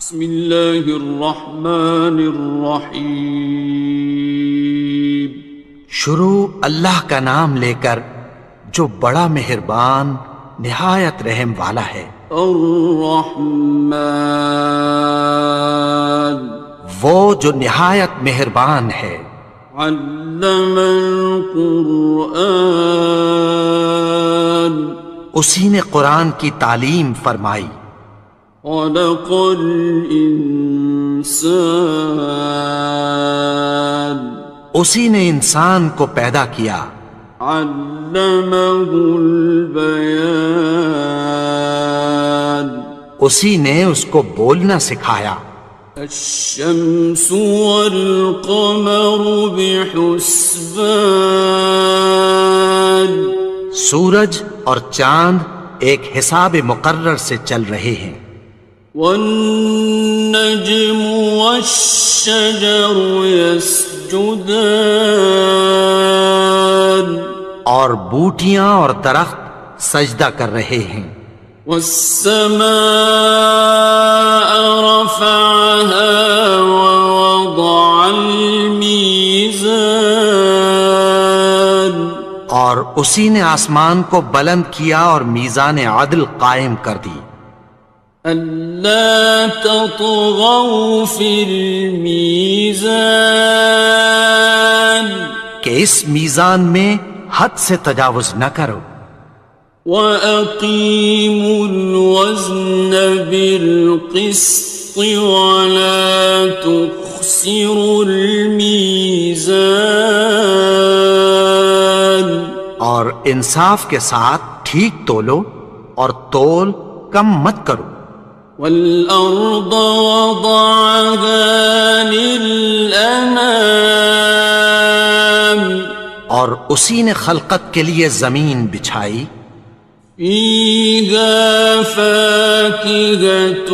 بسم اللہ الرحمن الرحیم۔ شروع اللہ کا نام لے کر جو بڑا مہربان نہایت رحم والا ہے۔ الرحمن، وہ جو نہایت مہربان ہے۔ علم القرآن، اسی نے قرآن کی تعلیم فرمائی۔ خلق الانسان، اسی نے انسان کو پیدا کیا۔ علمہ البیان، اسی نے اس کو بولنا سکھایا۔ الشمس والقمر بحسبان، سورج اور چاند ایک حساب مقرر سے چل رہے ہیں۔ والنجم والشجر يسجدان، اور بوٹیاں اور درخت سجدہ کر رہے ہیں۔ والسماء رفعها ووضع الميزان، اور اسی نے آسمان کو بلند کیا اور میزان عدل قائم کر دی۔ ألا تطغوا في الميزان، کہ اس میزان میں حد سے تجاوز نہ کرو۔ وَأَقِيمُوا الْوَزْنَ بِالْقِسْطِ وَلَا تُخْسِرُوا الْمِيزَانَ، اور انصاف کے ساتھ ٹھیک تولو اور تول کم مت کرو۔ وَالْأَرْضَ وَضَعَهَا لِلْأَنَامِ، اور اسی نے خلقت کے لیے زمین بچھائی۔ فِيهَا فَاكِهَةٌ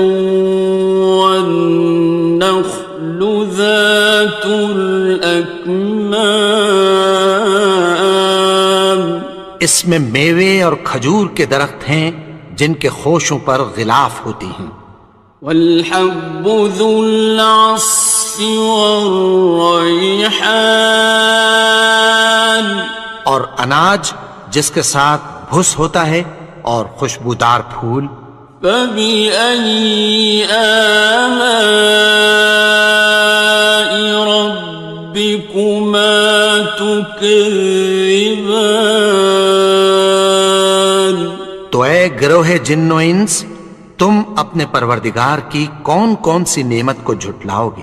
وَالنَّخْلُ ذَاتُ الْأَكْمَامِ، اس میں میوے اور کھجور کے درخت ہیں جن کے خوشوں پر غلاف ہوتی ہیں۔ وَالْحَبُّ ذُو الْعَصْفِ وَالرَّيْحَانِ، اور اناج جس کے ساتھ بھس ہوتا ہے اور خوشبودار پھول۔ فَبِأَيِّ آلَاءِ رَبِّكُمَا تُكَذِّبَانِ، تو اے گروہ جن و انس، تم اپنے پروردگار کی کون کون سی نعمت کو جھٹلاؤ گے؟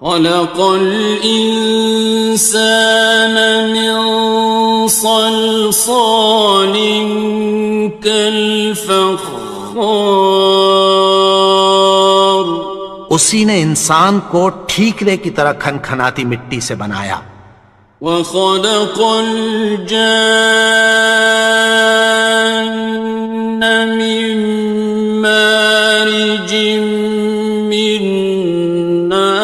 خَلَقَ الْإِنسَانَ مِنْ صَلْصَالٍ كَالْفَخَّارِ، اسی نے انسان کو ٹھیکرے کی طرح کھنکھناتی مٹی سے بنایا۔ وَخَلَقَ الْجَانَّ مِن مَّارِجٍ مِّن نَّارٍ،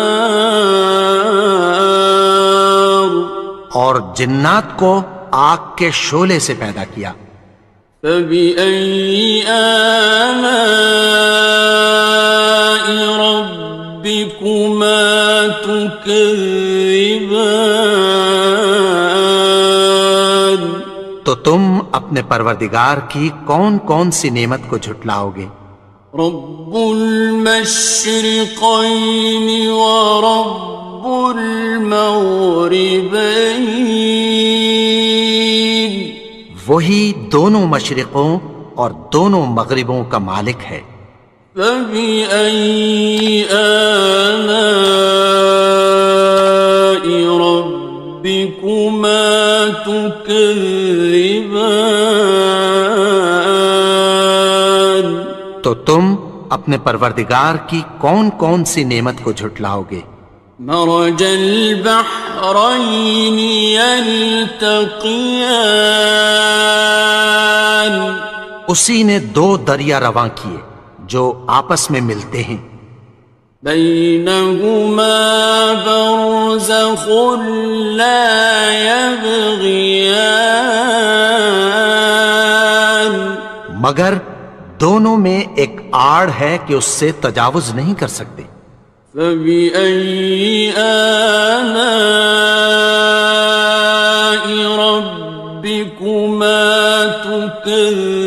اور جنات کو آگ کے شعلے سے پیدا کیا۔ فَبِأَيِّ آلَاءِ رَبِّكُمَا تُكَذِّبَانِ، تو تم اپنے پروردگار کی کون کون سی نعمت کو جھٹلاؤ گے؟ رب المشرقین ورب المغربین، وہی دونوں مشرقوں اور دونوں مغربوں کا مالک ہے۔ فَبِأَيِّ آلَاءِ رَبِّكُمَا تُكَذِّبَانِ، تو تم اپنے پروردگار کی کون کون سی نعمت کو جھٹلاؤ گے؟ مرج البحرین یلتقیان، اسی نے دو دریا رواں کیے جو آپس میں ملتے ہیں۔ بینہما برزخ لا یبغیان، مگر دونوں میں ایک آڑ ہے کہ اس سے تجاوز نہیں کر سکتے۔ فَبِأَيِّ آلَاءِ رَبِّكُمَا تُكَذِّبَانِ؟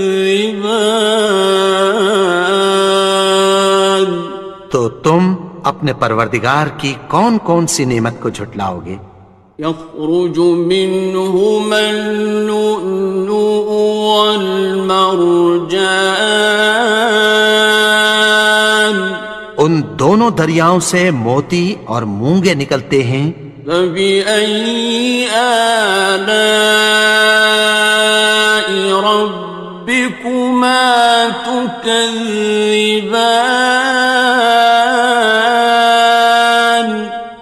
تو تم اپنے پروردگار کی کون کون سی نعمت کو جھٹلاؤ گے؟ يَخْرُجُ مِنْهُمَا اللُّؤْلُؤُ وَالْمَرْجَانُ، ان دونوں دریاؤں سے موتی اور مونگے نکلتے ہیں۔ فَبِأَيِّ آلَاءِ رَبِّكُمَا تُكَذِّبَانِ؟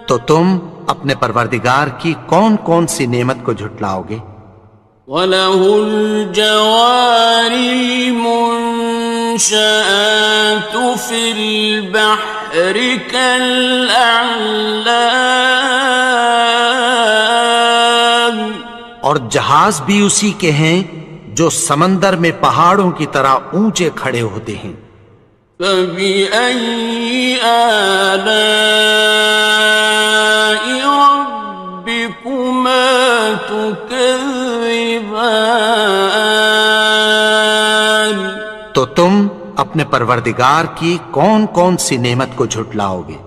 تو تم اپنے پروردگار کی کون کون سی نعمت کو جھٹلاؤ گے؟ وَلَهُ الْجَوَارِ الْمُنشَآتُ فِي الْبَحْرِ كَالْأَعْلَامِ، اور جہاز بھی اسی کے ہیں جو سمندر میں پہاڑوں کی طرح اونچے کھڑے ہوتے ہیں۔ فَبِأَيِّ آلَاءِ رَبِّكُمَا تُكَذِّبَانِ؟ تو تم اپنے پروردگار کی کون کون سی نعمت کو جھٹلاؤ گے؟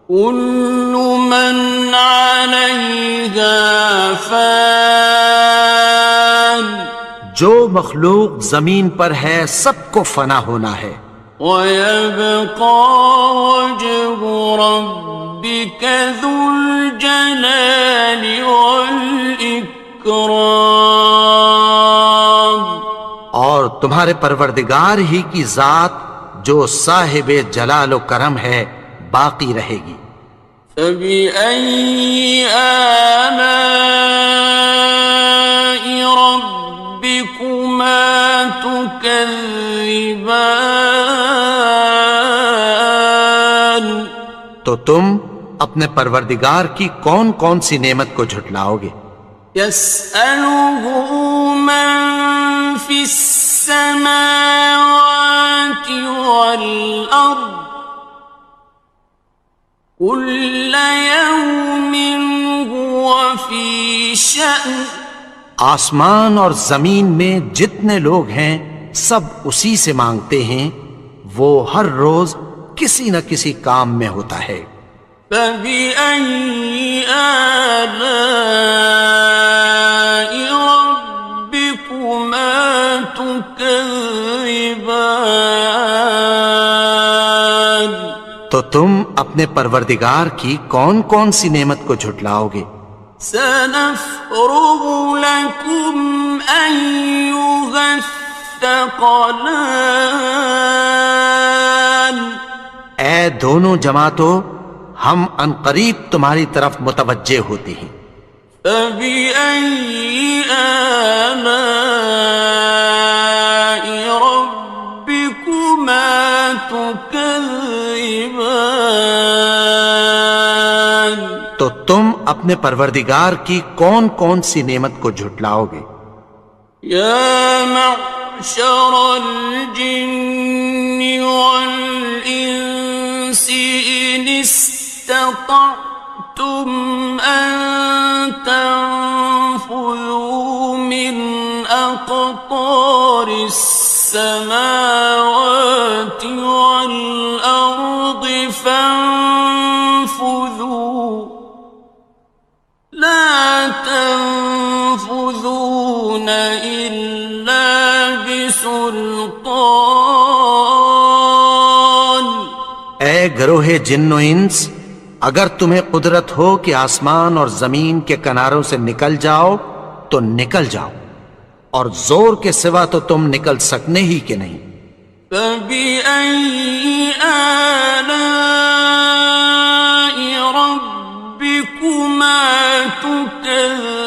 كُلُّ مَنْ عَلَيْهَا فَانٍ، جو مخلوق زمین پر ہے سب کو فنا ہونا ہے۔ وَيَبْقَى وَجْهُ رَبِّكَ ذُو الْجَلَالِ وَالْإِكْرَامِ، اور تمہارے پروردگار ہی کی ذات جو صاحب جلال و کرم ہے باقی رہے گی۔ فَبِأَيِّ آلَاءِ رَبِّكُمَا تُكَذِّبَانِ؟ تو تم اپنے پروردگار کی کون کون سی نعمت کو جھٹلاؤ گے؟ يَسْأَلُهُ مَن فِي السَّمَاوَاتِ وَالْأَرْضِ كُلَّ يَوْمٍ هُوَ فِي شَأْنٍ، آسمان اور زمین میں جتنے لوگ ہیں سب اسی سے مانگتے ہیں، وہ ہر روز کسی نہ کسی کام میں ہوتا ہے۔ فَبِأَيِّ آلَاءِ رَبِّكُمَا تُكَذِّبَانِ؟ تو تم اپنے پروردگار کی کون کون سی نعمت کو جھٹلاؤ گے؟ سَنَفْرُغُ لَكُمْ أَيُّهَ الثَّقَلَانِ، اے دونوں جماعتوں ہم عنقریب تمہاری طرف متوجہ ہوتے ہیں۔ فَبِأَيِّ آلَاءِ رَبِّكُمَا تُكَذِّبَانِ؟ تو تم اپنے پروردگار کی کون کون سی نعمت کو جھٹلاؤ گے؟ يَا مَعْشَرَ الْجِنِّ وَالْإِنسِ إِنِ اسْتَطَعْتُمْ أَن تَنفُذُوا مِنْ أَقْطَارِ السَّمَاوَاتِ وَالْأَرْضِ فَانفُذُوا لَا تَنفُذُونَ إِلَّا بِسُلْطَانٍ۔ اے گروہ جن و انس، اگر تمہیں قدرت ہو کہ آسمان اور زمین کے کناروں سے نکل جاؤ تو نکل جاؤ، اور زور کے سوا تو تم نکل سکنے ہی کہ نہیں۔ فَبِأَيِّ آلَاءِ رَبِّكُمَا تُكَذِّبَانِ؟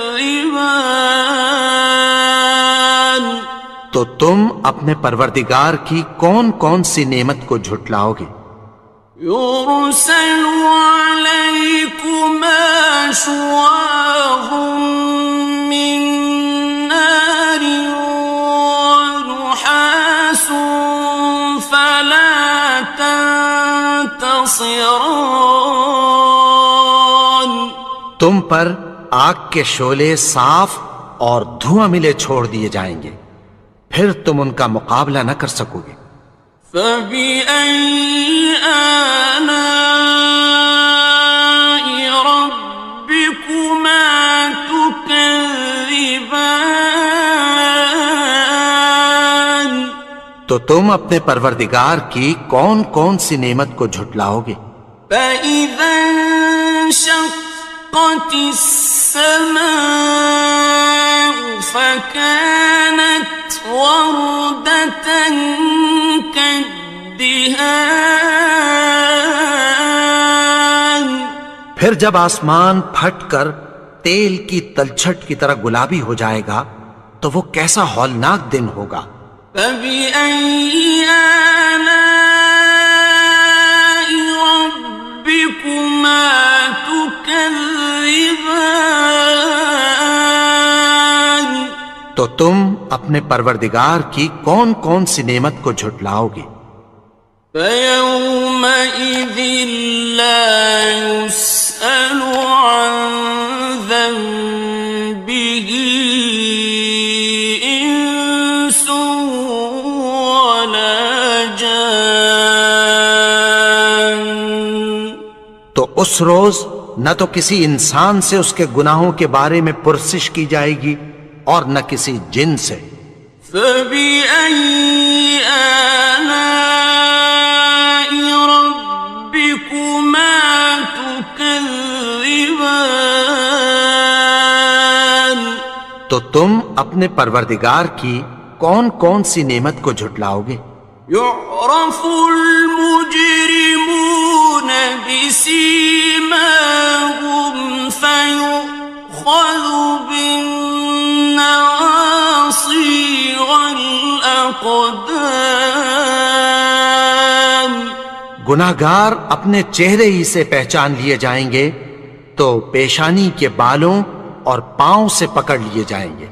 تو تم اپنے پروردگار کی کون کون سی نعمت کو جھٹلاؤ گے؟ يُرْسَلُ عَلَيْكُمَا شُوَاظٌ مِّن نَّارٍ وَنُحَاسٌ ينتصران. تم پر آگ کے شعلے صاف اور دھواں ملے چھوڑ دیے جائیں گے، پھر تم ان کا مقابلہ نہ کر سکو گے۔ فبأي آلاء ربكما تكذبان. تو تم اپنے پروردگار کی کون کون سی نعمت کو جھٹلاؤ گے؟ فإذا انشقت السماء فكانت وردة كالدهان. پھر جب آسمان پھٹ کر تیل کی تلچھٹ کی طرح گلابی ہو جائے گا تو وہ کیسا ہولناک دن ہوگا۔ فبأي آلاء ربكما تكذبان. تو تم اپنے پروردگار کی کون کون سی نعمت کو جھٹلاؤ گے؟ فيومئذ لا يسأل عن ذنبه إنس ولا جان. تو اس روز نہ تو کسی انسان سے اس کے گناہوں کے بارے میں پرسش کی جائے گی اور نہ کسی جن سے۔ فبأي آلاء ربكما تكذبان. تو تم اپنے پروردگار کی کون کون سی نعمت کو جھٹلاؤ گے؟ يعرف المجرمون بسيماهم فيؤخذ بالنواصي والأقدام. گناہگار اپنے چہرے ہی سے پہچان لیے جائیں گے تو پیشانی کے بالوں اور پاؤں سے پکڑ لیے جائیں گے۔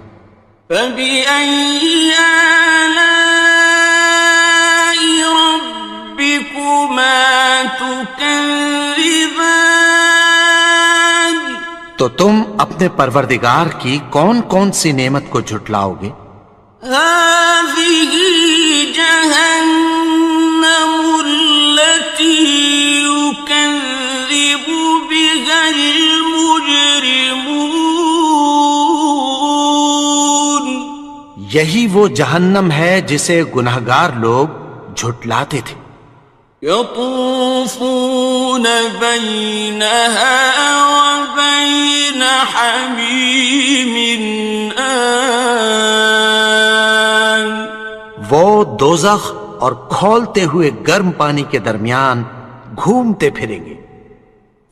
فبأي آلاء ربكما تكذبان. تو تم اپنے پروردگار کی کون کون سی نعمت کو جھٹلاؤ گے؟ هذه جهنم التي يكذب بها المجرمون. یہی وہ جہنم ہے جسے گناہگار لوگ جھٹلاتے تھے۔ يطوفون بينها وبين حميم آن. وہ دوزخ اور کھولتے ہوئے گرم پانی کے درمیان گھومتے پھریں گے۔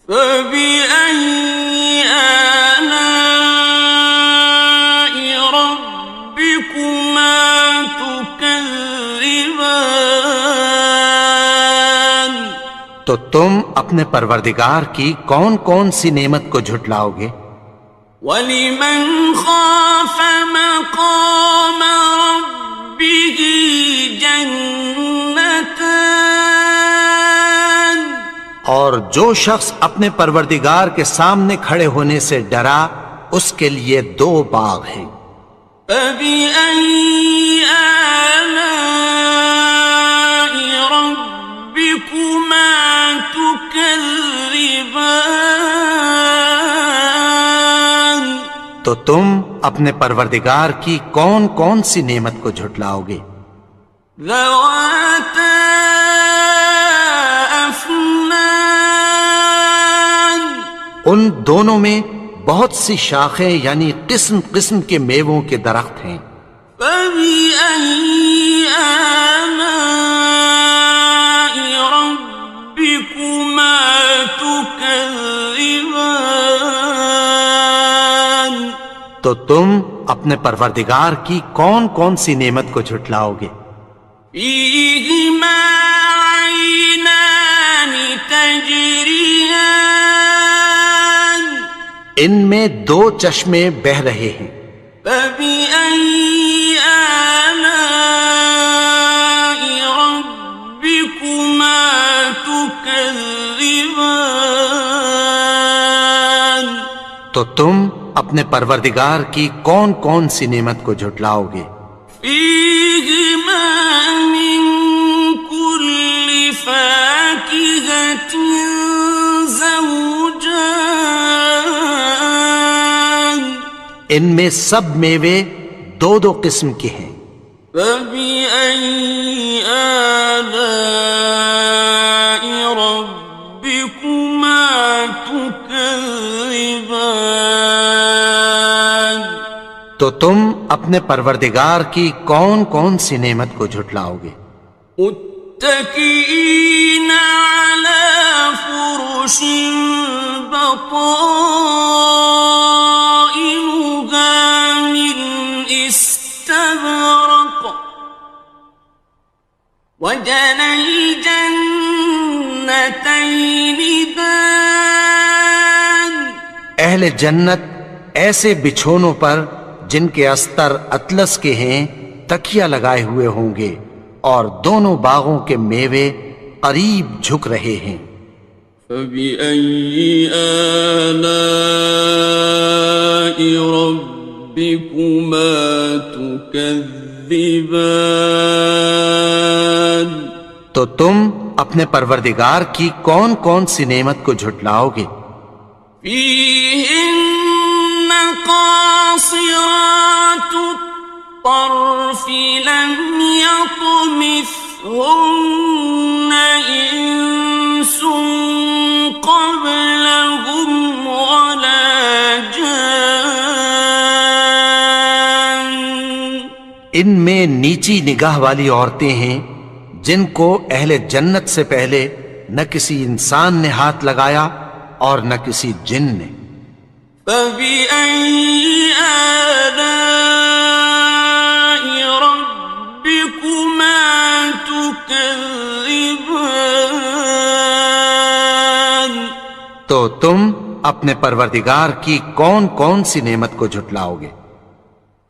فبأي آلاء ربكما تكذبان. تو تم اپنے پروردگار کی کون کون سی نعمت کو جھٹلاؤ گے؟ وَلِمَنْ خَافَ مَقَامَ رَبِّهِ جَنَّتَانِ. اور جو شخص اپنے پروردگار کے سامنے کھڑے ہونے سے ڈرا اس کے لیے دو باغ ہیں۔ فَبِأَيِّ آلَاءِ رَبِّكُمَا تُكَذِّبَانِ. تو تم اپنے پروردگار کی کون کون سی نعمت کو جھٹلاؤ گے؟ ذَوَاتَا أَفْنَانٍ. ان دونوں میں بہت سی شاخیں یعنی قسم قسم کے میووں کے درخت ہیں۔ فَبِأَيِّ آلَاءِ رَبِّكُمَا تُكَذِّبَانِ. تو تم اپنے پروردگار کی کون کون سی نعمت کو جھٹلاؤ گے؟ فِيهِمَا عَيْنَانِ تَجْرِيَانِ. ان میں دو چشمے بہہ رہے ہیں۔ فَبِأَيِّ آلَاءِ رَبِّكُمَا تُكَذِّبَانِ. تكذبان تو تم اپنے پروردگار کی کون کون سی نعمت کو جھٹلاؤ گے؟ فيهما من كل فاكهة زوجان ان میں سب میوے دو دو قسم کے ہیں۔ فبأي آلاء ربكما تكذبان تو تم اپنے پروردگار کی کون کون سی نعمت کو جھٹلاؤ گے؟ متكئين على فرش بطائنها من استبرق وجنى الجنتين دان اہل جنت ایسے بچھونوں پر جن کے استر اطلس کے ہیں تکیہ لگائے ہوئے ہوں گے، اور دونوں باغوں کے میوے قریب جھک رہے ہیں۔ فبأي آلاء ربكما تكذبان تو تم اپنے پروردگار کی کون کون سی نعمت کو جھٹلاؤ گے؟ فيهن قاصرات الطرف لم يطمثهن إنس قبلهم ولا جان ان میں نیچی نگاہ والی عورتیں ہیں جن کو اہل جنت سے پہلے نہ کسی انسان نے ہاتھ لگایا اور نہ کسی جن نے۔ فبأي آلاء ربكما تكذبان تو تم اپنے پروردگار کی کون کون سی نعمت کو جھٹلاؤ گے؟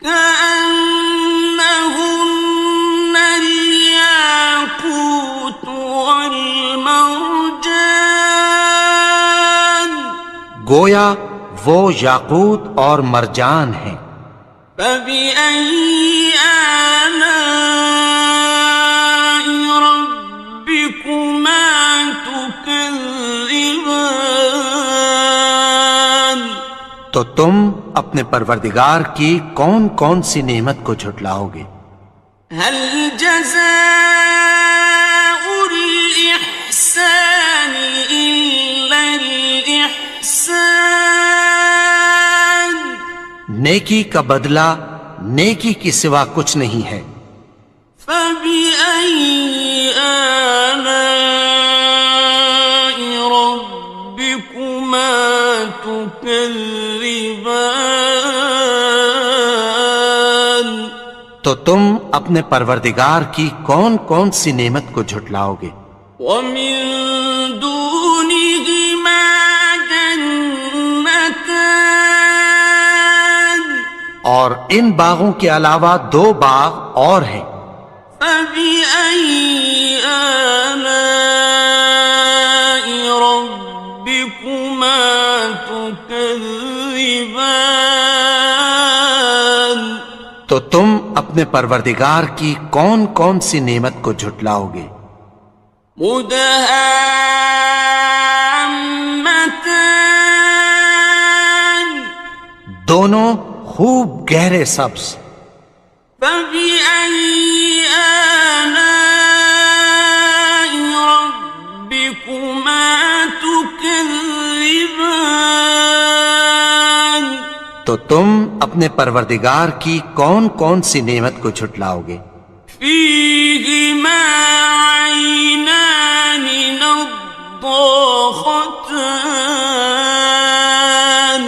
كأنهن الياقوت والمرجان گویا وہ یاقوت اور مرجان ہیں۔ فبأي آلاء ربكما تكذبان تو تم اپنے پروردگار کی کون کون سی نعمت کو جھٹلاؤ گے؟ هل جزاء الإحسان إلا الإحسان نیکی کا بدلہ نیکی کی سوا کچھ نہیں ہے۔ فبأي آلاء ربكما تكذبان تو تم اپنے پروردگار کی کون کون سی نعمت کو جھٹلاؤ گے؟ ومن دونهما جنتان اور ان باغوں کے علاوہ دو باغ اور ہیں۔ فبأي آلاء ربكما تكذبان تو تم اپنے پروردگار کی کون کون سی نعمت کو جھٹلاؤ گے؟ مدهامتان دونوں خوب گہرے سبز۔ فبأي آلاء ربكما تكذبان تو تم اپنے پروردگار کی کون کون سی نعمت کو جھٹلاؤ گے؟ فيهما عينان نضاختان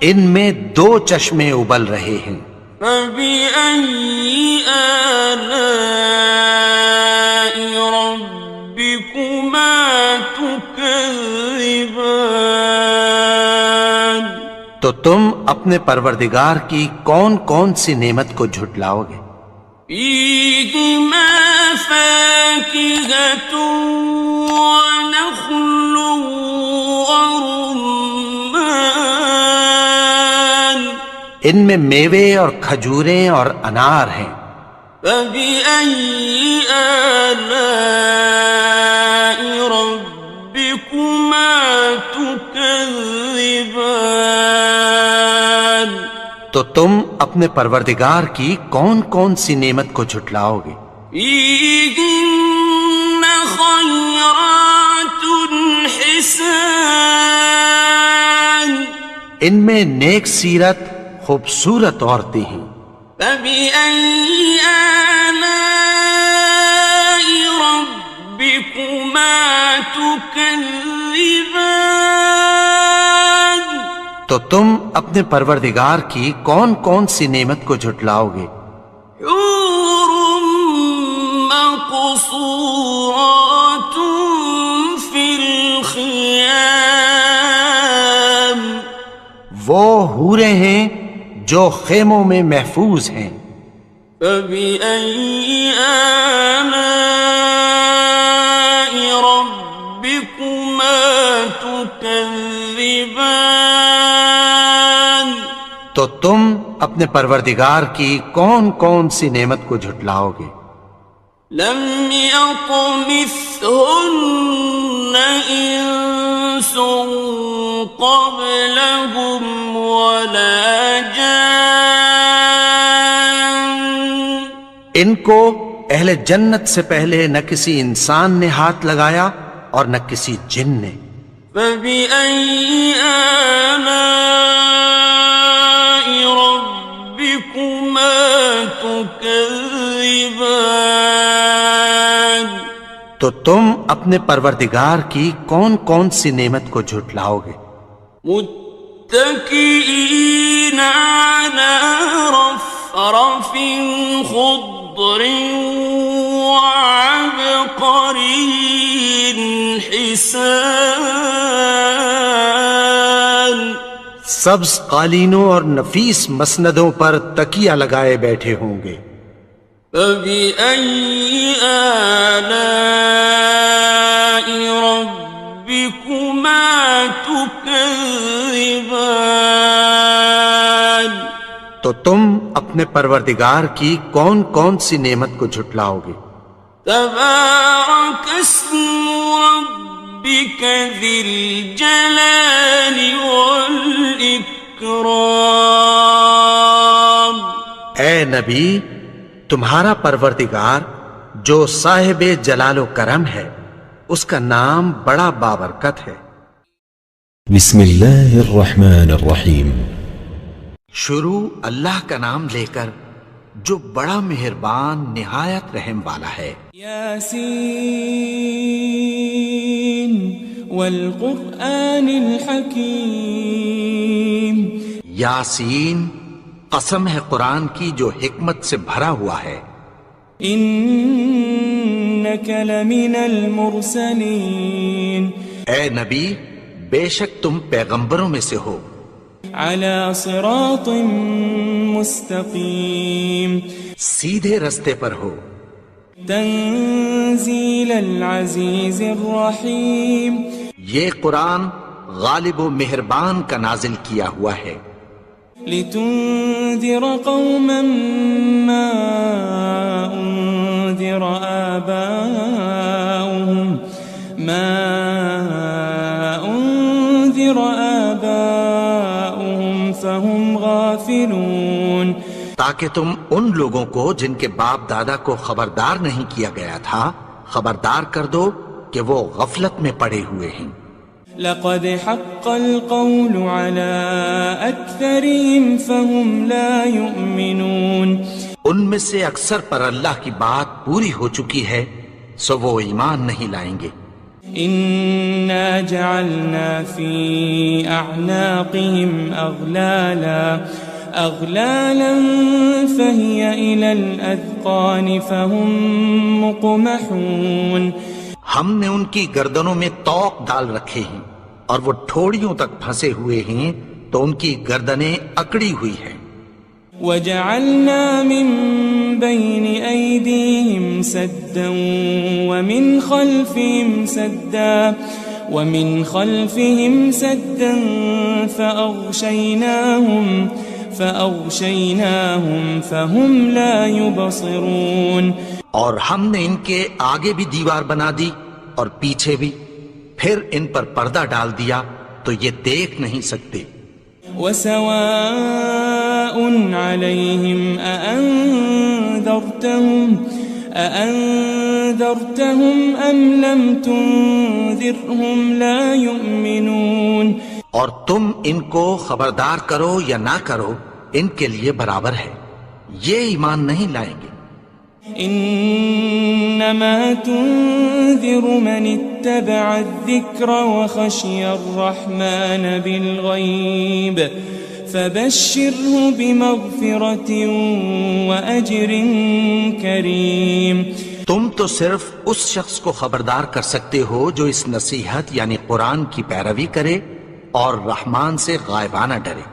ان میں دو چشمے ابل رہے ہیں۔ فبأي آلاء ربكما تكذبان تو تم اپنے پروردگار کی کون کون سی نعمت کو جھٹلاؤ گے؟ فيهما فاكهة ونخل ورمان ان میں میوے اور کھجوریں اور انار ہیں. فبأي آلاء ربكما تكذبان تو تم اپنے پروردگار کی کون کون سی نعمت کو جھٹلاؤ گے؟ فيهن خيرات حسان ان میں نیک سیرت خوبصورت عورتیں ہیں. فبأي آلاء ربكما تكذبان تو تم اپنے پروردگار کی کون کون سی نعمت کو جھٹلاؤ گے؟ حور مقصورات في الخيام وہ حوریں ہیں جو خیموں میں محفوظ ہیں. فبأي آلاء ربكما تكذبان تو تم اپنے پروردگار کی کون کون سی نعمت کو جھٹلاؤ گے؟ لم يطمثهن إنس قبلهم ولا جان ان کو اہل جنت سے پہلے نہ کسی انسان نے ہاتھ لگایا اور نہ کسی جن نے. فبأي آلاء ربكما تكذبان تو تم اپنے پروردگار کی کون کون سی نعمت کو جھٹلاؤ گے؟ متكئين على رفرف خضر وعبقري حسان سبز قالینوں اور نفیس مسندوں پر تکیہ لگائے بیٹھے ہوں گے. فبأي آلاء ربكما تكذبان تو تم اپنے پروردگار کی کون کون سی نعمت کو جھٹلاؤ گے؟ تبارك اسم ربك ذي الجلال والإكرام اے نبی، تمہارا پروردگار جو صاحب جلال و کرم ہے اس کا نام بڑا بابرکت ہے. بسم اللہ الرحمن الرحیم. شروع اللہ کا نام لے کر جو بڑا مہربان نہایت رحم والا ہے. یاسین والقرآن الحکیم. یاسین، قسم ہے قرآن کی جو حکمت سے بھرا ہوا ہے. انک لمن المرسلین. اے نبی، بے شک تم پیغمبروں میں سے ہو. علی صراط مستقیم. سیدھے رستے پر ہو. تنزیل العزیز الرحیم. یہ قرآن غالب و مہربان کا نازل کیا ہوا ہے. لتنذر قوما ما انذر آباؤهم فهم غافلون. تاکہ تم ان لوگوں کو جن کے باپ دادا کو خبردار نہیں کیا گیا تھا خبردار کر دو کہ وہ غفلت میں پڑے ہوئے ہیں. لقد حق القول على أكثرهم فهم لا يؤمنون. ان میں سے اکثر پر اللہ کی بات پوری ہو چکی ہے سو وہ ایمان نہیں لائیں گے. إنا جعلنا في أعناقهم أغلالا فهي إلى الأذقان فهم مقمحون. ہم نے ان کی گردنوں میں طوق ڈال رکھے ہیں اور وہ ٹھوڑیوں تک پھنسے ہوئے ہیں تو ان کی گردنیں اکڑی ہوئی ہیں. وجعلنا من بين أيديهم سدا ومن خلفهم سدا فأغشيناهم فهم لا يبصرون. اور ہم نے ان کے آگے بھی دیوار بنا دی اور پیچھے بھی، پھر ان پر پردہ ڈال دیا تو یہ دیکھ نہیں سکتے. وسواء عليهم أأنذرتهم أم لم تنذرهم لا يؤمنون. اور تم ان کو خبردار کرو یا نہ کرو ان کے لیے برابر ہے، یہ ایمان نہیں لائیں گے. انما تنذر من اتبع الذکر وخشی الرحمن بالغیب فبشره بمغفرة وأجر کریم. تم تو صرف اس شخص کو خبردار کر سکتے ہو جو اس نصیحت یعنی قرآن کی پیروی کرے اور رحمان سے غائبانہ ڈرے،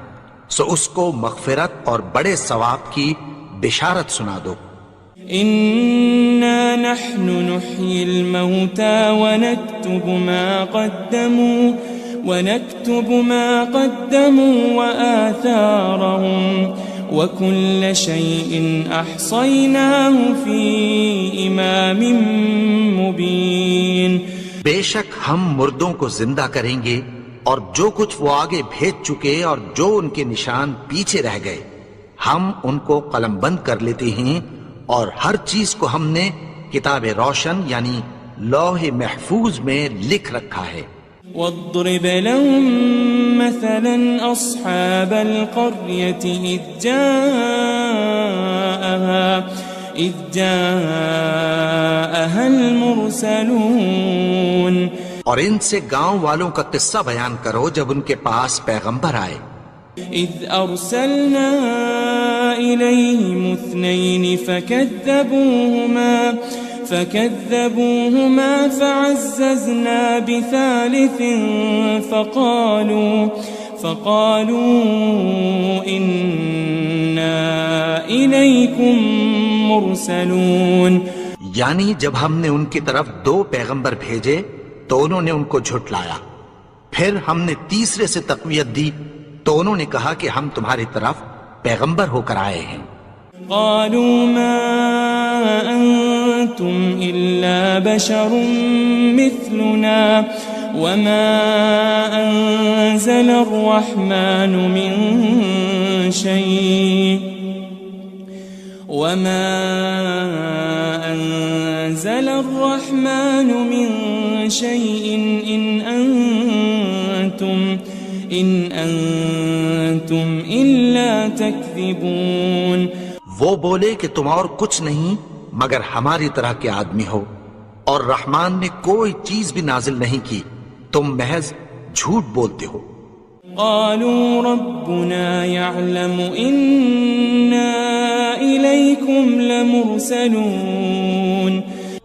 سو اس کو مغفرت اور بڑے ثواب کی بشارت سنا دو. إنا نحن نحيي الموتى ونكتب ما قدموا وآثارهم وكل شيء أحصيناه في إمام مبين. بے شک ہم مردوں کو زندہ کریں گے اور جو کچھ وہ آگے بھیج چکے اور جو ان کے نشان پیچھے رہ گئے ہم ان کو قلم بند کر لیتے ہیں، اور ہر چیز کو ہم نے کتاب روشن یعنی لوح محفوظ میں لکھ رکھا ہے. واضرب لهم مثلا أصحاب القرية إذ جاءها المرسلون. اور ان سے گاؤں والوں کا قصہ بیان کرو جب ان کے پاس پیغمبر آئے. إذ أرسلنا إليهم 2 فكذبوهما فعززنا بثالث فقالوا إنا إليكم مرسلون. یعنی جب ہم نے ان کی طرف 2 پیغمبر بھیجے تو انہوں نے ان کو جھٹلایا، پھر ہم نے تیسرے سے تقویت دی تو انہوں نے کہا کہ ہم تمہاری طرف پیغمبر ہو کر آئے ہیں. قالوا ما أنتم إلا بشر مثلنا وما أنزل الرحمن من شيء إن أنتم إلا تكذبون. وہ بولے کہ تم اور کچھ نہیں مگر ہماری طرح کے آدمی ہو، اور رحمان نے کوئی چیز بھی نازل نہیں کی، تم محض جھوٹ بولتے ہو. قالوا ربنا يعلم إنا إليكم لمرسلون.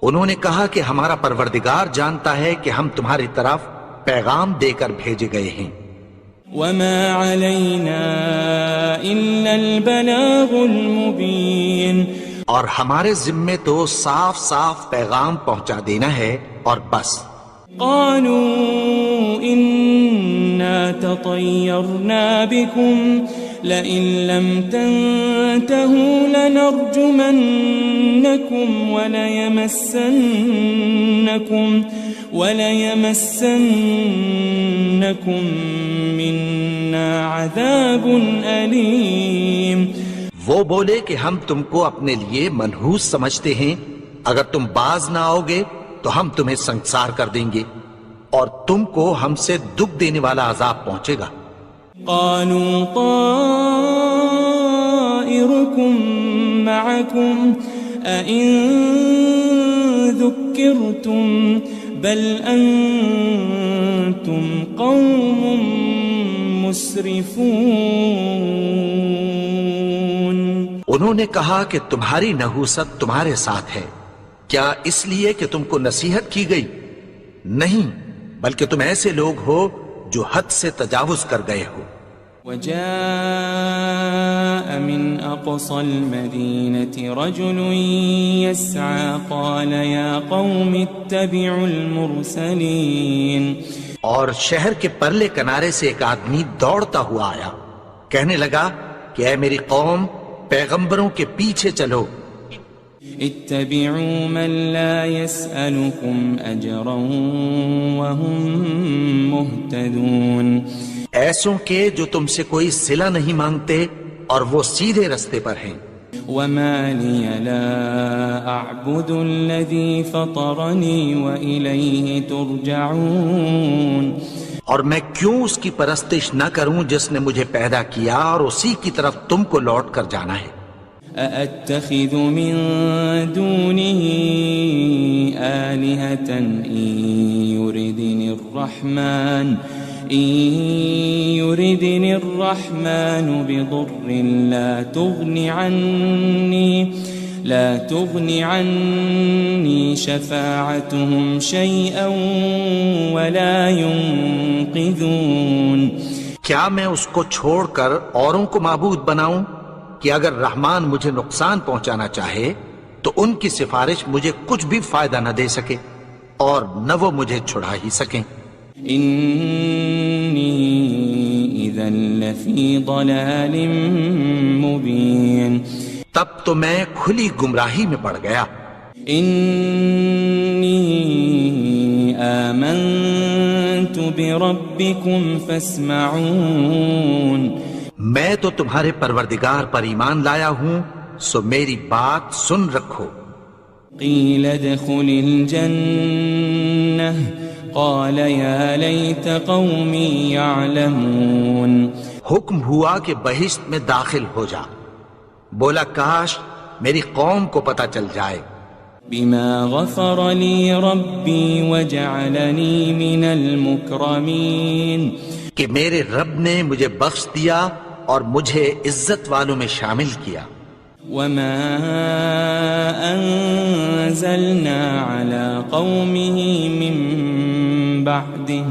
انہوں نے کہا کہ ہمارا پروردگار جانتا ہے کہ ہم تمہاری طرف پیغام دے کر بھیجے گئے ہیں. وما علينا إلا البلاغ المبين. اور ہمارے ذمے تو صاف صاف پیغام پہنچا دینا ہے اور بس. قالوا إنا تطيرنا بكم لئن لم تنتهوا لنرجمنكم وليمسنكم منا عذاب أليم. وہ بولے کہ ہم تم کو اپنے لیے منحوس سمجھتے ہیں، اگر تم باز نہ آؤ گے تو ہم تمہیں سنسار کر دیں گے اور تم کو ہم سے دکھ دینے والا عذاب پہنچے گا. قالوا طائركم معكم أئن ذكرتم بل أنتم قوم مسرفون. انہوں نے کہا کہ تمہاری نحوست تمہارے ساتھ ہے، کیا اس لیے کہ تم کو نصیحت کی گئی؟ نہیں، بلکہ تم ایسے لوگ ہو جو حد سے تجاوز کر گئے ہو. وجاء من أقصى المدينة رجل يسعى قال يا قوم اتبعوا المرسلين. اور شہر کے پرلے کنارے سے ایک آدمی دوڑتا ہوا آیا، کہنے لگا کہ اے میری قوم، پیغمبروں کے پیچھے چلو. اتبعوا من لا يسألكم أجرا وهم مهتدون. ایسوں کے جو تم سے کوئی صلہ نہیں مانگتے اور وہ سیدھے رستے پر ہیں. وما لي لا أعبد الذي فطرني وإليه ترجعون. اور میں کیوں اس کی پرستش نہ کروں جس نے مجھے پیدا کیا اور اسی کی طرف تم کو لوٹ کر جانا ہے. أأتخذ من دونه آلهة إن يردني الرحمن بضر لا تغن عني شفاعتهم شيئا ولا ينقذون. کیا میں اس کو چھوڑ کر اوروں کو معبود بناؤں کہ اگر رحمان مجھے نقصان پہنچانا چاہے تو ان کی سفارش مجھے کچھ بھی فائدہ نہ دے سکے اور نہ وہ مجھے چھڑا ہی سکیں. إني إذا لفي ضلال مبين. تب تو میں کھلی گمراہی میں پڑ گیا. إني آمنت بربكم فاسمعون. میں تو تمہارے پروردگار پر ایمان لایا ہوں، سو میری بات سن رکھو. قيل ادخل الجنة قال يا ليت قومي يعلمون. حکم ہوا کہ بہشت میں داخل ہو جا. بولا کاش میری قوم کو پتہ چل جائے. بما غفر لي ربي وجعلني من المكرمين. کہ میرے رب نے مجھے بخش دیا اور مجھے عزت والوں میں شامل کیا. وما أنزلنا على قومه من بعده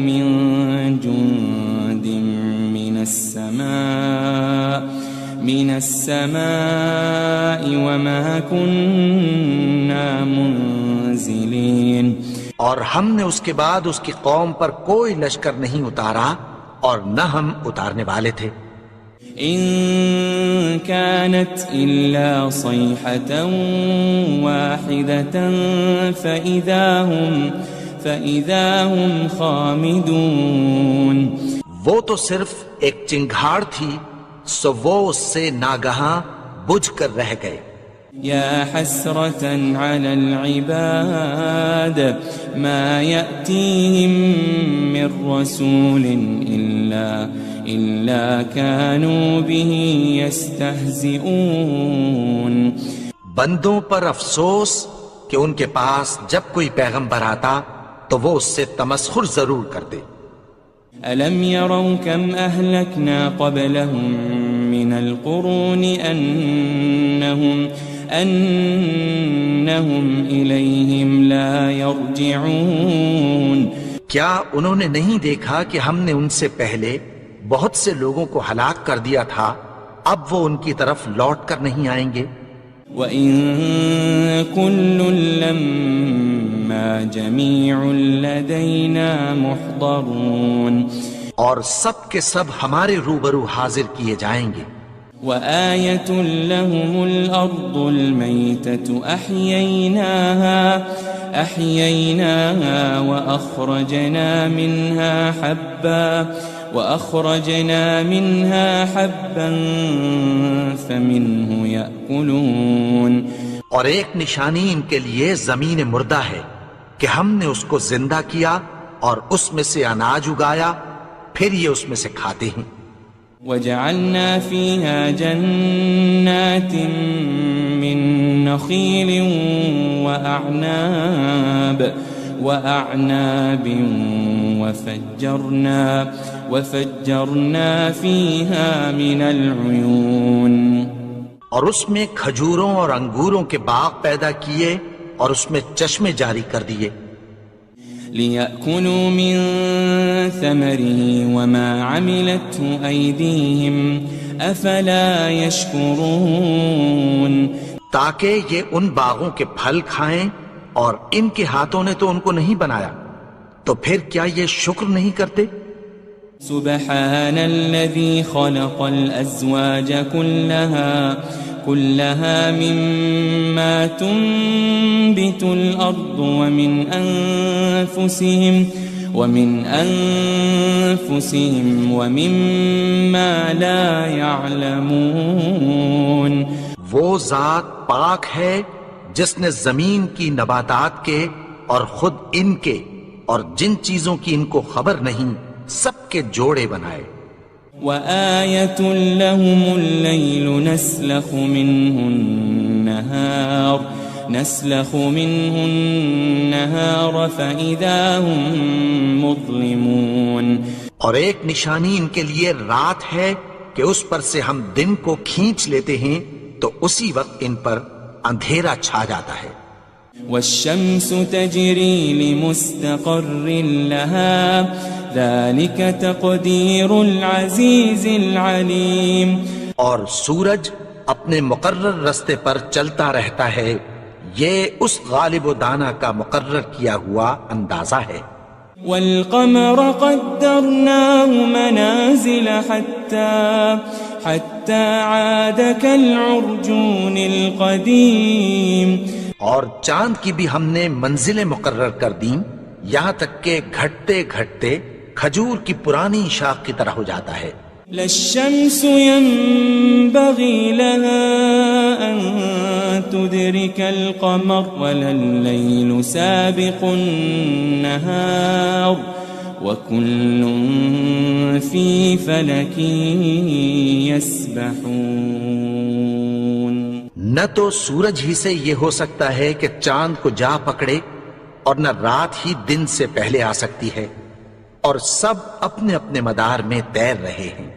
من جند من السماء وما كنا منزلين. اور ہم نے اس کے بعد اس کی قوم پر کوئی لشکر نہیں اتارا اور نہ ہم اتارنے والے تھے. إن كانت إلا صيحة واحدة فإذا هم خامدون. وہ تو صرف ایک چنگھاڑ تھی، سو وہ اس سے ناگہاں بجھ کر رہ گئے. يا حسرة على العباد ما يأتيهم من رسول إلا كانوا به يستهزئون. بندوں پر افسوس کہ ان کے پاس جب کوئی پیغمبر آتا تو وہ اس سے تمسخر ضرور کرتے. ألم يروا كم أهلكنا قبلهم من القرون أنهم إليهم لا يرجعون. کیا انہوں نے نہیں دیکھا کہ ہم نے ان سے پہلے بہت سے لوگوں کو ہلاک کر دیا تھا، اب وہ ان کی طرف لوٹ کر نہیں آئیں گے. وَإِن كُلٌّ لَمَّا جَمِيعٌ لَدَيْنَا مُحْضَرُونَ. اور سب کے سب ہمارے روبرو حاضر کیے جائیں گے. وآية لهم الأرض الميتة أحييناها وأخرجنا منها حبا فمنه يأكلون. اور ایک نشانی ان کے لیے زمین مردہ ہے کہ ہم نے اس کو زندہ کیا اور اس میں سے اناج اگایا، پھر یہ اس میں سے کھاتے ہیں. وجعلنا فيها جنات من نخيل وأعناب وفجرنا فيها من العيون. اور اس میں کھجوروں اور انگوروں کے باغ پیدا کیے اور اس میں چشمے جاری کر دیے. ليأكلوا من ثمره وما عملته أيديهم أفلا يشكرون تاکہ یہ ان باغوں کے پھل کھائیں اور ان کے ہاتھوں نے تو ان کو نہیں بنایا، تو پھر کیا یہ شکر نہیں کرتے؟ سبحان الذي خلق الأزواج كلها مما تنبت الأرض ومن أنفسهم ومما لا يعلمون وہ ذات پاک ہے جس نے زمین کی نباتات کے اور خود ان کے اور جن چیزوں کی ان کو خبر نہیں سب کے جوڑے بنائے۔ وآية لهم الليل نسلخ منه النهار فإذا هم مظلمون اور ایک نشانی ان کے لیے رات ہے کہ اس پر سے ہم دن کو کھینچ لیتے ہیں تو اسی وقت ان پر اندھیرا چھا جاتا ہے۔ والشمس تجري لمستقر لها ذلك تقدير العزيز العليم اور سورج اپنے مقرر رستے پر چلتا رہتا ہے، یہ اس غالب و دانا کا مقرر کیا ہوا اندازہ ہے۔ والقمر قدرناه منازل حتى عاد كالعرجون القديم اور چاند کی بھی ہم نے منزلیں مقرر کر دیں یہاں تک کہ گھٹتے گھٹتے کھجور کی پرانی شاخ کی طرح ہو جاتا ہے۔ لا الشمس ينبغي لها أن تدرك القمر ولا الليل سابق النهار وكل في فلك يسبحون نہ تو سورج ہی سے یہ ہو سکتا ہے کہ چاند کو جا پکڑے اور نہ رات ہی دن سے پہلے آ سکتی ہے، اور سب اپنے اپنے مدار میں تیر رہے ہیں۔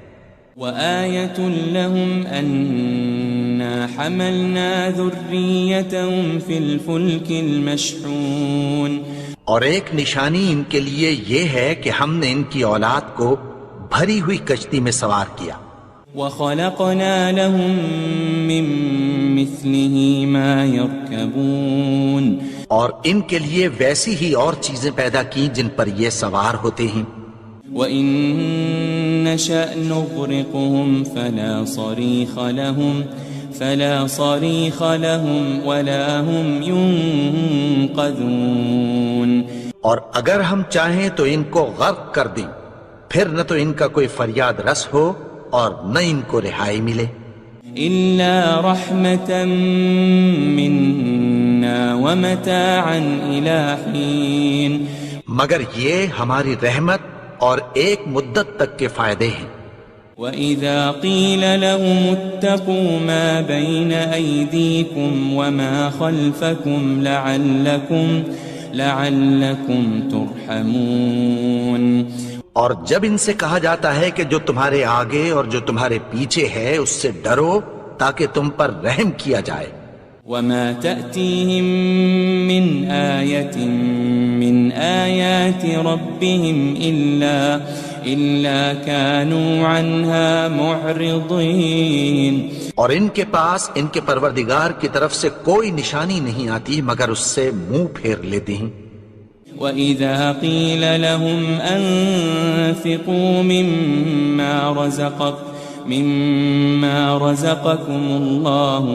وآية لهم أنا حملنا ذريتهم في الفلك المشحون اور ایک نشانی ان کے لیے یہ ہے کہ ہم نے ان کی اولاد کو بھری ہوئی کشتی میں سوار کیا۔ وخلقنا لهم من مثله ما يركبون اور ان کے لیے ویسی ہی اور چیزیں پیدا کی جن پر یہ سوار ہوتے ہیں۔ وَإِن نَّشَأْ نُغْرِقْهُمْ فَلَا صَرِيخَ لَهُمْ وَلَا هُمْ يُنقَذُونَ اور اگر ہم چاہیں تو ان کو غرق کر دیں، پھر نہ تو ان کا کوئی فریاد رس ہو اور نہ ان کو رہائی ملے۔ إِلَّا رَحْمَةً مِّنَّا وَمَتَاعًا إِلَىٰ حِينٍ مگر یہ ہماری رحمت اور ایک مدت تک کے فائدے ہیں۔ وَإِذَا قِيلَ لَهُمُ اتَّقُوا مَا بَيْنَ أَيْدِيكُمْ وَمَا خَلْفَكُمْ لَعَلَّكُمْ تُرْحَمُونَ اور جب ان سے کہا جاتا ہے کہ جو تمہارے آگے اور جو تمہارے پیچھے ہے اس سے ڈرو تاکہ تم پر رحم کیا جائے۔ وَمَا تَأْتِيهِم مِّنْ آيَةٍ مِّنْ آيَاتِ رَبِّهِمْ إِلَّا كَانُوا عَنْهَا مُعْرِضِينَ اور ان کے پاس ان کے پروردگار کی طرف سے کوئی نشانی نہیں آتی مگر اس سے منہ پھیر لیتے ہیں۔ وَإِذَا قِيلَ لَهُمْ أَنفِقُوا مِمَّا رَزَقَكُمُ اللَّهُ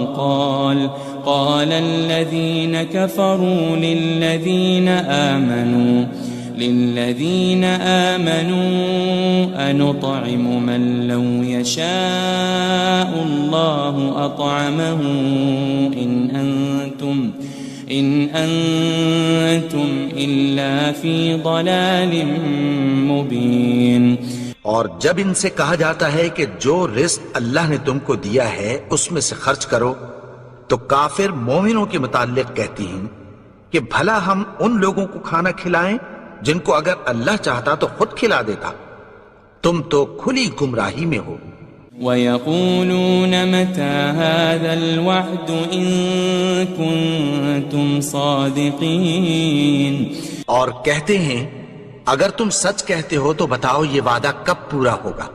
قَالَ الَّذِينَ كَفَرُوا لِلَّذِينَ آمَنُوا أَنُطْعِمُ مَن لَّوْ يَشَاءُ اللَّهُ أَطْعَمَهُ إِنْ أَنْتُمْ إِلَّا فِي ضَلَالٍ مُبِينٍ اور جب ان سے کہا جاتا ہے کہ جو رزق اللہ نے تم کو دیا ہے اس میں سے خرچ کرو تو کافر مومنوں کے متعلق کہتی ہیں کہ بھلا ہم ان لوگوں کو کھانا کھلائیں جن کو اگر اللہ چاہتا تو خود کھلا دیتا، تم تو کھلی گمراہی میں ہو۔ وَيَقُولُونَ مَتَى هَذَا الْوَعْدُ إِن كُنتُمْ صَادِقِينَ اور کہتے ہیں اگر تم سچ کہتے ہو تو بتاؤ یہ وعدہ کب پورا ہوگا؟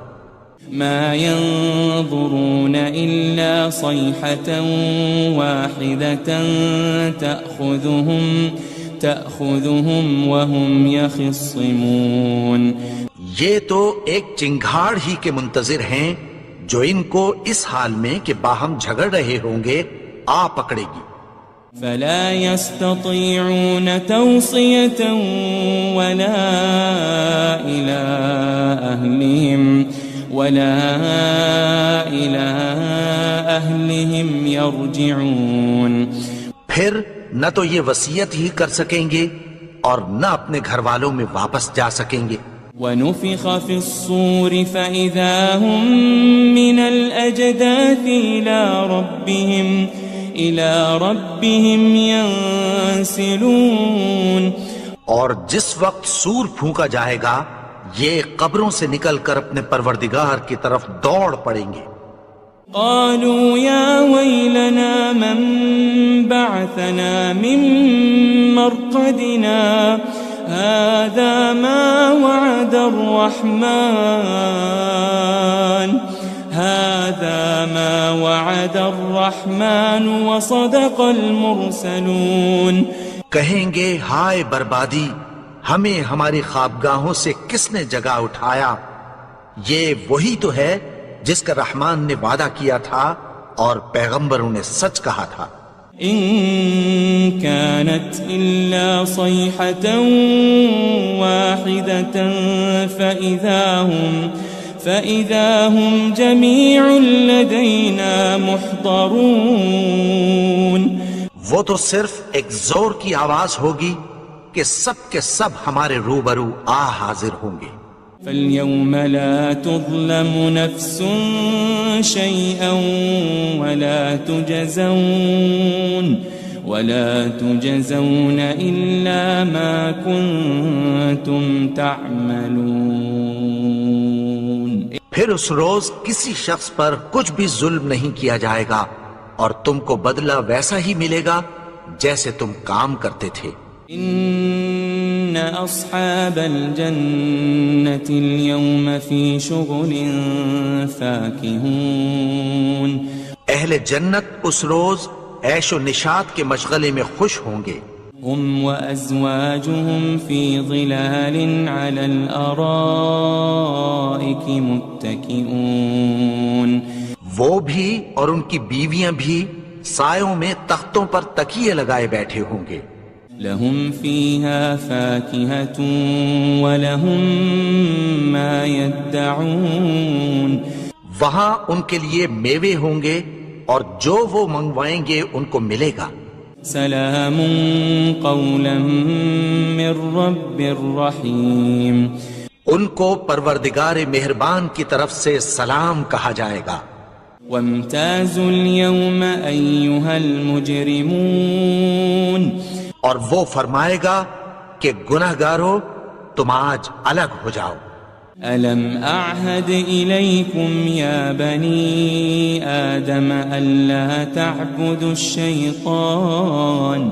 ما ينظرون إلا صيحة واحدة تأخذهم وهم يخصمون. یہ تو ایک چنگھاڑ ہی کے منتظر ہیں جو ان کو اس حال میں کہ باہم جھگڑ رہے ہوں گے آ پکڑے گی. فلا يستطيعون توصية ولا إلى أهلهم يرجعون. پھر نہ تو یہ وصیت ہی کر سکیں گے اور نہ اپنے گھر والوں میں واپس جا سکیں گے. ونفخ في الصور فإذا هم من الأجداث إلى ربهم ينسلون. اور جس وقت سور پھونکا جائے گا یہ قبروں سے نکل کر اپنے پروردگار کی طرف دوڑ پڑیں گے. قالوا يا ويلنا من بعثنا من مرقدنا هذا ما وعد الرحمن وصدق المرسلون. کہیں گے ہائے بربادی، ہمیں ہماری خوابگاہوں سے کس نے جگا اٹھایا؟ یہ وہی تو ہے جس کا رحمان نے وعدہ کیا تھا اور پیغمبروں نے سچ کہا تھا. ان كانت الا صيحة واحدة فإذا هم جميع لدينا محضرون. وہ تو صرف ایک زور کی آواز ہوگی کہ سب کے سب ہمارے روبرو آ حاضر ہوں گے. فاليوم لا تظلم نفس شيئا ولا تجزون إلا ما كنتم تعملون. پھر اس روز کسی شخص پر کچھ بھی ظلم نہیں کیا جائے گا اور تم کو بدلہ ویسا ہی ملے گا جیسے تم کام کرتے تھے. ان اصحاب الجنة اليوم في شغل فاكهون. اہل جنت اس روز عیش و نشاط کے مشغلے میں خوش ہوں گے. هم وازواجهم في ظلال على الارائك متكئون. وہ بھی اور ان کی بیویاں بھی سایوں میں تختوں پر تکیے لگائے بیٹھے ہوں گے. لهم فيها فاكهة ولهم ما يدعون. وہاں ان کے لیے میوے ہوں گے اور جو وہ منگوائیں گے ان کو ملے گا. سلام قولا من رب الرحیم. ان کو پروردگار مہربان کی طرف سے سلام کہا جائے گا. وامتازوا اليوم أيها المجرمون. اور وہ فرمائے گا کہ گناہگارو تم آج الگ ہو جاؤ. ألم أعهد إليكم يا بني آدم ألا تعبدوا الشيطان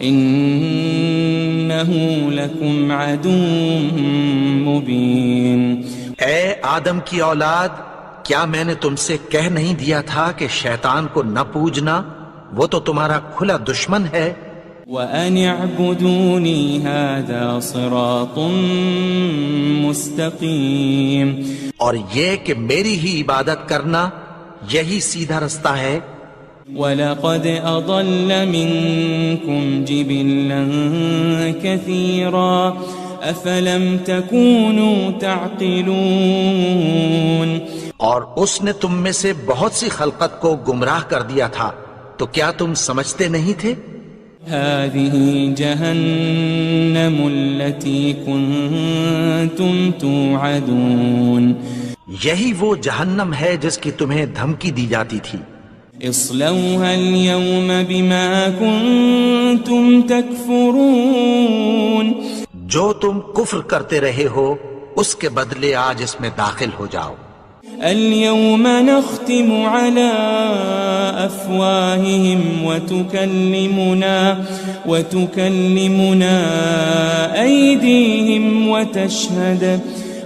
إنه لكم عدو مبين. اے آدم کی اولاد، کیا میں نے تم سے کہہ نہیں دیا تھا کہ شیطان کو نہ پوجنا؟ وہ تو تمہارا کھلا دشمن ہے. وَأَنِ اعْبُدُونِي هَذَا صِرَاطٌ مُسْتَقِيمٌ. اور یہ کہ میری ہی عبادت کرنا یہی سیدھا رستہ ہے. وَلَقَدْ أَضَلَّ مِنْكُمْ جِبِلًّا كَثِيرًا أَفَلَمْ تَكُونُوا تَعْقِلُونَ. اور اس نے تم میں سے بہت سی خلقت کو گمراہ کر دیا تھا، تو کیا تم سمجھتے نہیں تھے؟ هذه جهنم التي كنتم توعدون. یہی وہ جہنم ہے جس کی تمہیں دھمکی دی جاتی تھی. اصلوها اليوم بما كنتم تكفرون. جو تم کفر کرتے رہے ہو اس کے بدلے آج اس میں داخل ہو جاؤ. اليوم نختم على أفواههم وتكلمنا أيديهم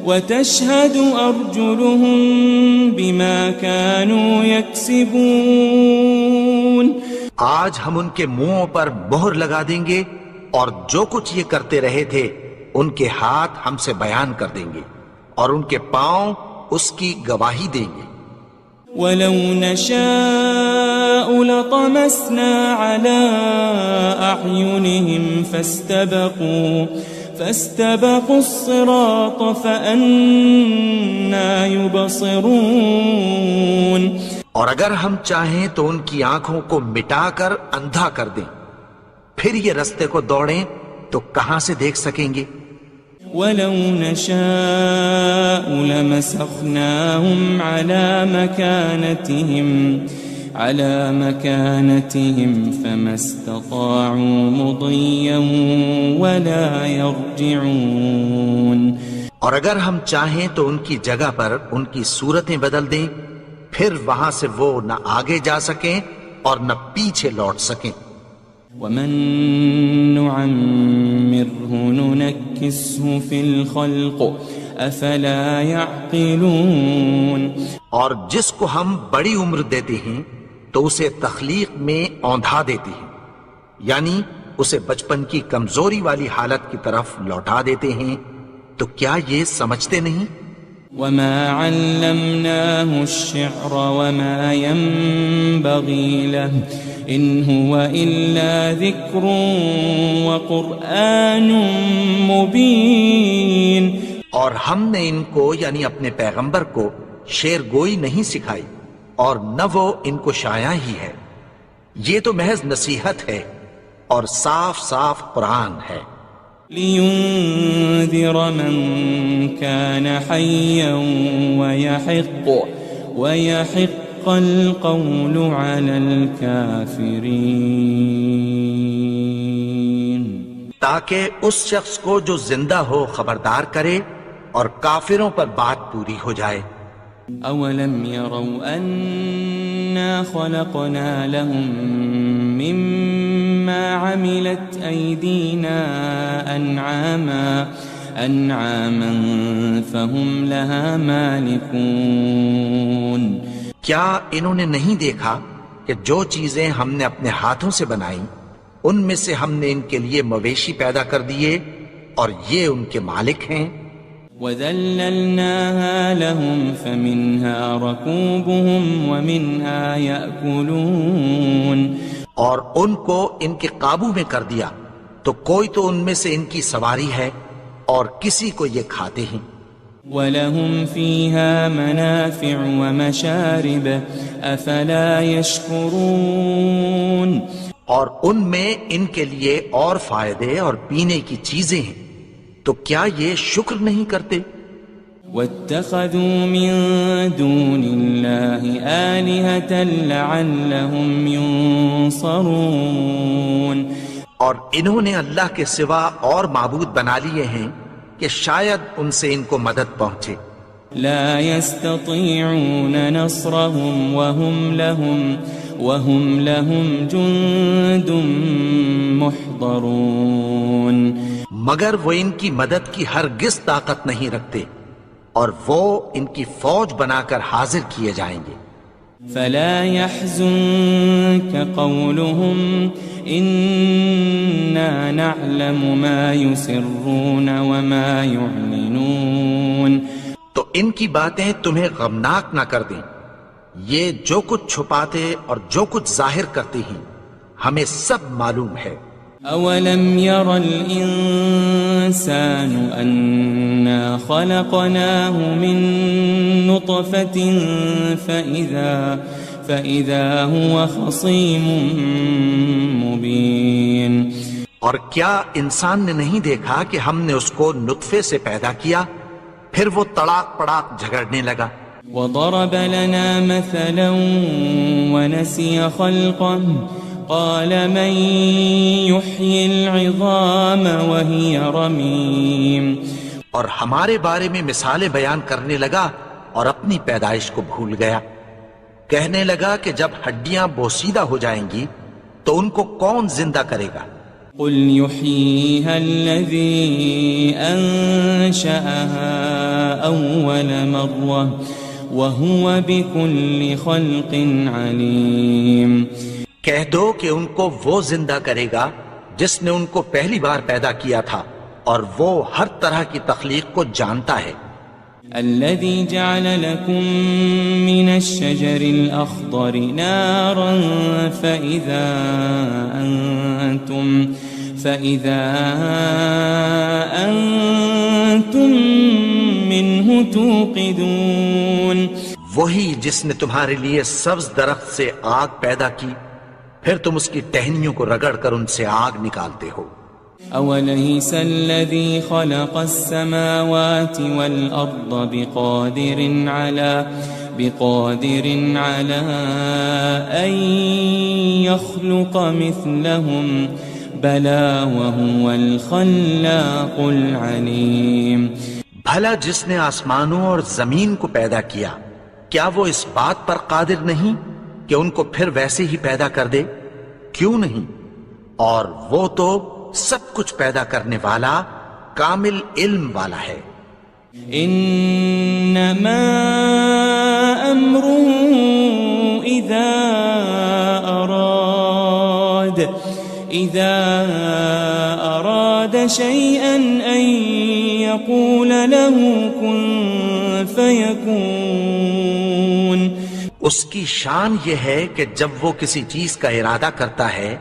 وتشهد أرجلهم بما كانوا يكسبون. آج ہم ان کے منہوں پر مہر لگا دیں گے اور جو کچھ یہ کرتے رہے تھے ان کے ہاتھ ہم سے بیان کر دیں گے اور ان کے پاؤں اس کی گواہی دیں گے. وَلَوْ نَشَاءُ لَطَمَسْنَا عَلَىٰ أَعْيُنِهِمْ فَاسْتَبَقُوا الصِّرَاطَ فَأَنَّىٰ يُبْصِرُونَ. اور اگر ہم چاہیں تو ان کی آنکھوں کو مٹا کر اندھا کر دیں، پھر یہ رستے کو دوڑیں تو کہاں سے دیکھ سکیں گے. وَلَوْ نَشَاءُ لَمَسَخْنَاهُمْ عَلَىٰ مَكَانَتِهِمْ فَمَا اسْتَطَاعُوا مُضِيًّا وَلَا يَرْجِعُونَ. اور اگر ہم چاہیں تو ان کی جگہ پر ان کی صورتیں بدل دیں، پھر وہاں سے وہ نہ آگے جا سکیں اور نہ پیچھے لوٹ سکیں. وَمَن نُعَمِّرْهُ نُنَكِّسْهُ فِي الْخَلْقِ أَفَلَا يَعْقِلُونَ. اور جس کو ہم بڑی عمر دیتے ہیں تو اسے تخلیق میں اوندھا دیتے ہیں، یعنی اسے بچپن کی کمزوری والی حالت کی طرف لوٹا دیتے ہیں. تو کیا یہ سمجھتے نہیں؟ وَمَا عَلَّمْنَاهُ الشِّعْرَ وَمَا يَنبَغِي لَهُ إِنْ هُوَ إِلَّا ذِكْرٌ وَقُرْآنٌ مُبِينٌ. اور ہم نے ان کو یعنی اپنے پیغمبر کو شعر گوئی نہیں سکھائی اور نہ وہ ان کو شایع ہی ہے، یہ تو محض نصیحت ہے اور صاف صاف قرآن ہے. لِيُنذِرَ مَن كَانَ حَيًّا وَيَحِقَّ الْقَوْلُ عَلَى الْكَافِرِينَ. تاکہ اس شخص کو جو زندہ ہو خبردار کرے اور کافروں پر بات پوری ہو جائے. أَوَلَمْ يَرَوْا أَنَّا خَلَقْنَا لَهُم مِّمَّا عَمِلَتْ أَيْدِينَا أَنْعَامًا فَهُمْ لَهَا مَالِكُونَ. کیا انہوں نے نہیں دیکھا کہ جو چیزیں ہم نے اپنے ہاتھوں سے بنائیں ان میں سے ہم نے ان کے لیے مویشی پیدا کر دیے اور یہ ان کے مالک ہیں. وَذَلَّلْنَاهَا لَهُمْ فَمِنْهَا رَكُوبُهُمْ وَمِنْهَا يَأْكُلُونَ. اور ان کو ان کے قابو میں کر دیا تو کوئی تو ان میں سے ان کی سواری ہے اور کسی کو یہ کھاتے ہیں. وَلَهُمْ فِيهَا مَنَافِعُ وَمَشَارِبُ أَفَلَا يَشْكُرُونَ. اور ان میں ان کے لیے اور فائدے اور پینے کی چیزیں ہیں، تو کیا یہ شکر نہیں کرتے؟ وَاتَّخَذُوا مِن دُونِ اللَّهِ آلِهَةً لَعَلَّهُمْ يُنصَرُونَ. اور انہوں نے اللہ کے سوا اور معبود بنا لیے ہیں کہ شاید ان سے ان کو مدد پہنچے. لا يستطيعون نصرهم وهم لهم جند محضرون. مگر وہ ان کی مدد کی ہرگز طاقت نہیں رکھتے اور وہ ان کی فوج بنا کر حاضر کیے جائیں گے. فلا يحزنك قولهم إنا نعلم ما يسرون وما يعلنون. تو ان کی باتیں تمہیں غمناک نہ کر دیں، یہ جو کچھ چھپاتے اور جو کچھ ظاہر کرتے ہیں ہمیں سب معلوم ہے. أولم ير الإنسان أنا خلقناه من نطفة فإذا هو خصيم مبين. اور کیا انسان نے نہیں دیکھا کہ ہم نے اس کو نطفے سے پیدا کیا پھر وہ تڑاک پڑاک جھگڑنے لگا. وضرب لنا مثلا ونسي خلقه قال من يحيي العظام وهي رميم. اور ہمارے بارے میں مثالیں بیان کرنے لگا اور اپنی پیدائش کو بھول گیا. کہنے لگا کہ جب ہڈیاں بوسیدہ ہو جائیں گی تو ان کو کون زندہ کرے گا؟ قل يحييها الذي أنشأها أول مرة وهو بكل خلق عليم. کہہ دو کہ ان کو وہ زندہ کرے گا جس نے ان کو پہلی بار پیدا کیا تھا اور وہ ہر طرح کی تخلیق کو جانتا ہے. الذي جعل لكم من الشجر الأخضر نارا فإذا أنتم منه توقدون. وہی جس نے تمہارے لیے سبز درخت سے آگ پیدا کی پھر تم اس کی ٹہنیوں کو رگڑ کر ان سے آگ نکالتے ہو. أوليس الذي خلق السماوات والأرض بقادر على أن يخلق مثلهم بلى وهو الخلاق العليم. بھلا جس نے آسمانوں اور زمین کو پیدا کیا کیا وہ اس بات پر قادر نہیں کہ ان کو پھر ویسے ہی پیدا کر دے؟ کیوں نہیں؟ اور وہ تو سب کچھ پیدا کرنے والا کامل علم والا ہے. انما امره اذا اراد شيئا ان يقول له كن فيكون. اس کی شان یہ ہے کہ جب وہ کسی چیز کا ارادہ کرتا ہے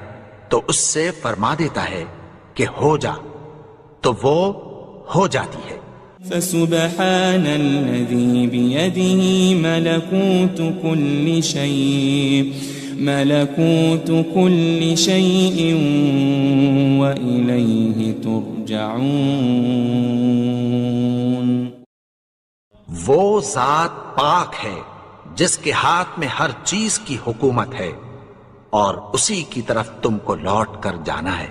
تو اس سے فرما دیتا ہے کہ ہو جا تو وہ ہو جاتی ہے. فسبحان الذي بيده ملكوت كل شيء وإليه ترجعون. وہ ذات پاک ہے جس کے ہاتھ میں ہر چیز کی حکومت ہے اور اسی کی طرف تم کو لوٹ کر جانا ہے.